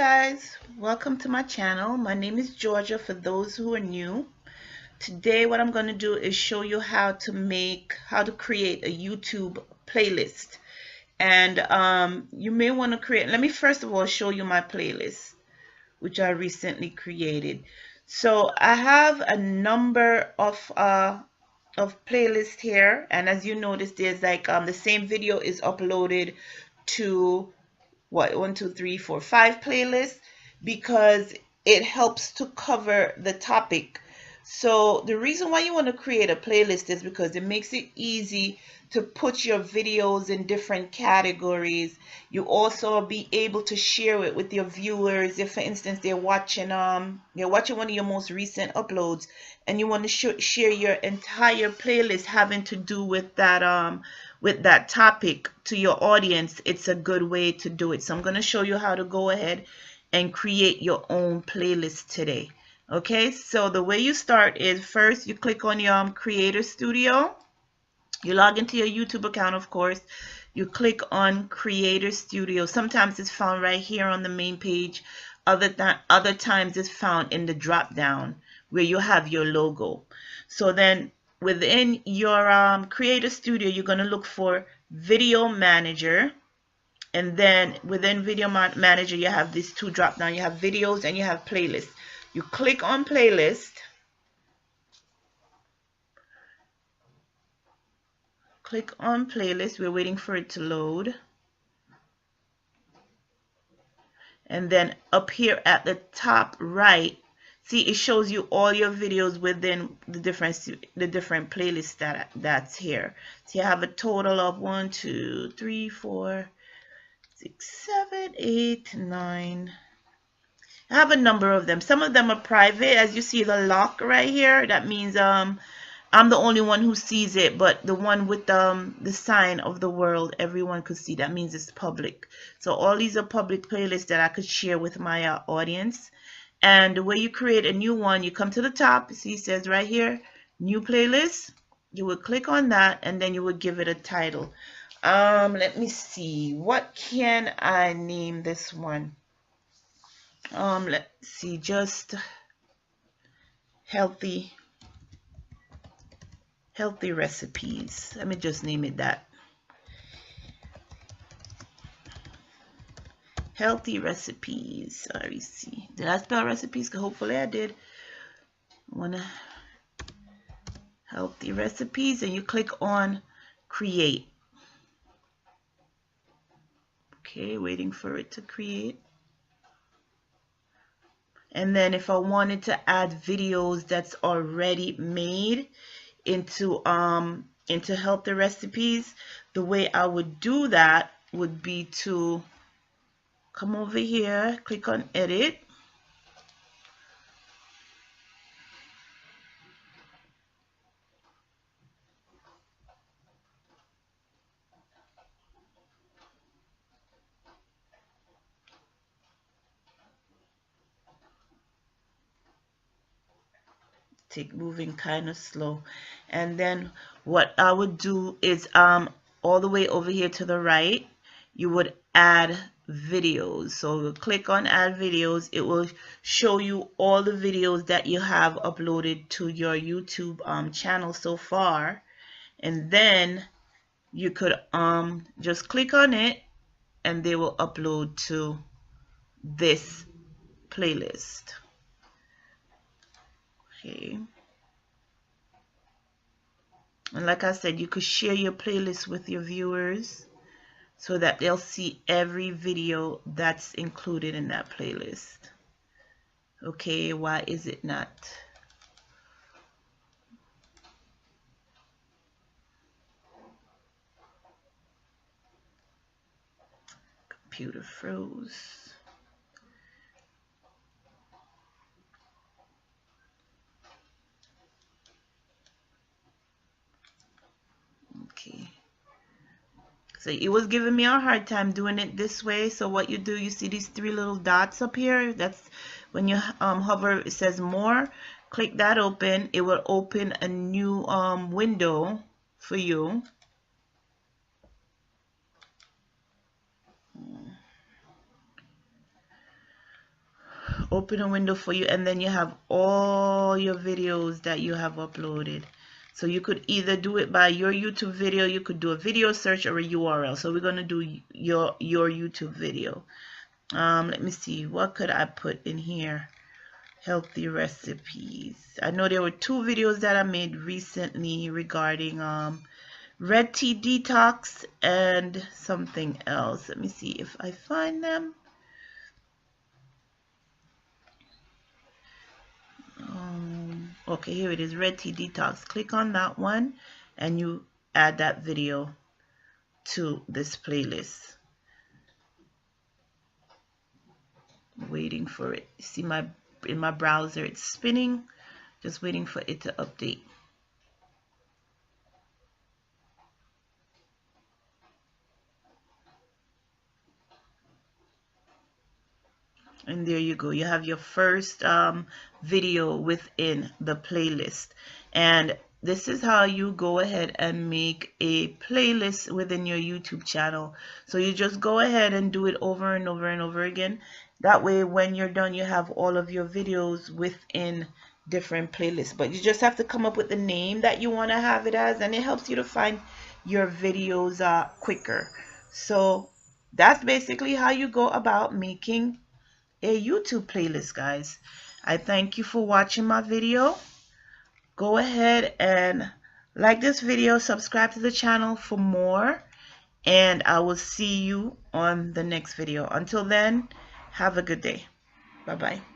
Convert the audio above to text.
guys, welcome to my channel. My name is Georgia for those who are new. Today what I'm going to do is show you how to create a YouTube playlist. And you may want to create, let me first of all show you my playlist which I recently created. So I have a number of playlists here, and as you notice there's like the same video is uploaded to what, 5 playlists, because it helps to cover the topic. So the reason why you want to create a playlist is because it makes it easy to put your videos in different categories. You also be able to share it with your viewers. If for instance they're watching one of your most recent uploads and you want to share your entire playlist having to do with that topic to your audience, it's a good way to do it. So I'm going to show you how to go ahead and create your own playlist today. Okay, so the way you start is first you click on your Creator Studio. You log into your YouTube account, of course. You click on Creator Studio. Sometimes it's found right here on the main page. Other times it's found in the drop down where you have your logo. So then within your Creator Studio, you're going to look for Video Manager. And then within Video Manager, you have these two drop down. You have videos and you have playlists. You click on playlist. Click on playlist. We're waiting for it to load. And then up here at the top right, see, it shows you all your videos within the different playlists that's here. So you have a total of 1, 2, 3, 4, 6, 7, 8, 9. I have a number of them. Some of them are private. As you see the lock right here, that means I'm the only one who sees it, but the one with the sign of the world, everyone could see. That means it's public. So all these are public playlists that I could share with my audience. And the way you create a new one, you come to the top. See, it says right here, new playlist. You would click on that, and then you would give it a title. Let me see. What can I name this one? Let's see. Just healthy recipes. Let me just name it that. Healthy recipes. Sorry, see. Did I spell recipes? Hopefully I did. Healthy recipes, and you click on create. Okay, waiting for it to create. And then if I wanted to add videos that's already made into healthy recipes, the way I would do that would be to come over here, click on edit, moving kind of slow. And then what I would do is all the way over here to the right, you would add videos. So click on add videos. It will show you all the videos that you have uploaded to your YouTube channel so far. And then you could just click on it and they will upload to this playlist. Okay. And like I said, you could share your playlist with your viewers so that they'll see every video that's included in that playlist. Okay, why is it not? Computer froze. Okay. So it was giving me a hard time doing it this way. So what you do, you see these 3 little dots up here. That's when you hover, it says more. Click that open. It will open a new window for you. open a window for you, and then you have all your videos that you have uploaded. So you could either do it by your YouTube video, you could do a video search, or a URL. So we're going to do your YouTube video. Let me see, what could I put in here? Healthy recipes. I know there were 2 videos that I made recently regarding red tea detox and something else. Let me see if I find them. Okay, here it is, red tea detox. Click on that one and you add that video to this playlist. Waiting for it. You see in my browser it's spinning, just waiting for it to update. And there you go, you have your first video within the playlist. And this is how you go ahead and make a playlist within your YouTube channel. So you just go ahead and do it over and over and over again. That way when you're done, you have all of your videos within different playlists. But you just have to come up with the name that you want to have it as, and it helps you to find your videos quicker. So that's basically how you go about making a YouTube playlist, guys. I thank you for watching my video. Go ahead and like this video, subscribe to the channel for more, and I will see you on the next video. Until then, have a good day. Bye-bye.